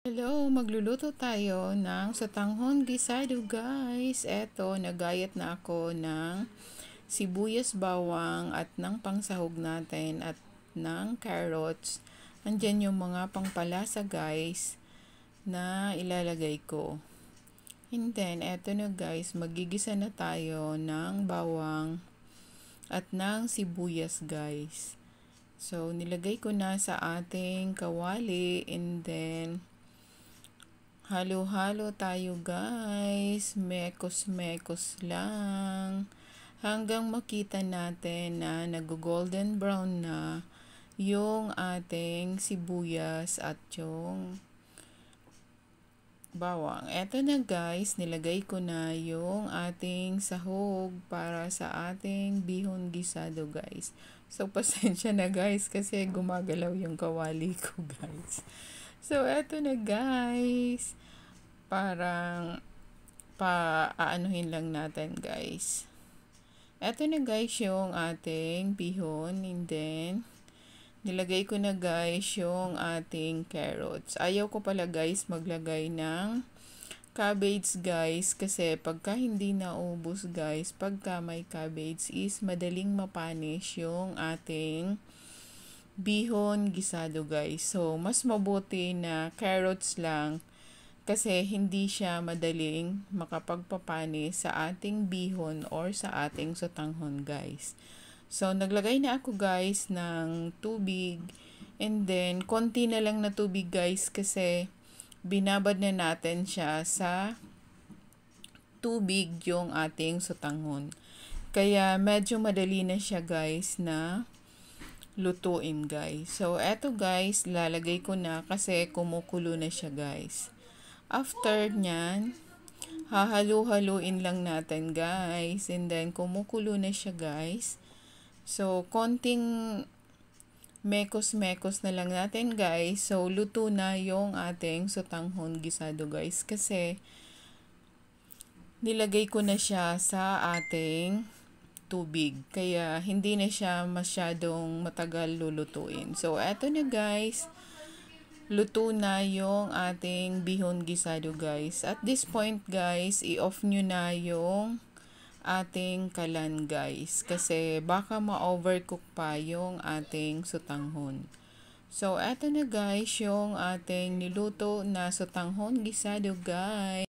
Hello, magluluto tayo ng sotanghon gisado guys. Eto, nagayat na ako ng sibuyas, bawang at ng pangsahog natin at ng carrots. Andyan yung mga pangpalasa guys na ilalagay ko. And then, eto na guys, magigisa na tayo ng bawang at ng sibuyas guys. So, nilagay ko na sa ating kawali and then halo-halo tayo guys, mekos-mekos lang hanggang makita natin na nag-golden brown na yung ating sibuyas at yung bawang. Eto na guys, nilagay ko na yung ating sahog para sa ating bihon gisado guys. So pasensya na guys kasi gumagalaw yung kawali ko guys. So eto na guys, parang aanuhin lang natin guys. Eto na guys yung ating bihon and then nilagay ko na guys yung ating carrots. Ayaw ko pala guys maglagay ng cabbage guys kasi pagka hindi naubos guys, pagka may cabbage is madaling mapanis yung ating bihon gisado guys. So mas mabuti na carrots lang kasi hindi siya madaling makapagpapanis sa ating bihon or sa ating sotanghon guys. So naglagay na ako guys ng tubig and then konti na lang na tubig guys kasi binabad na natin siya sa tubig yung ating sotanghon. Kaya medyo madali na siya guys na lutuin guys. So eto guys, lalagay ko na kasi kumukulo na siya guys. After nyan, hahalu-haluin lang natin guys. And then kumukulo na siya guys. So konting mekos-mekos na lang natin guys. So luto na yung ating sotanghon gisado guys. Kasi nilagay ko na siya sa ating tubig. Kaya hindi na siya masyadong matagal lulutuin. So eto na guys. Luto na yung ating bihon gisado guys. At this point guys, i-off nyo na yung ating kalan guys. Kasi baka ma-overcook pa yung ating sotanghon. So eto na guys yung ating niluto na sotanghon gisado guys.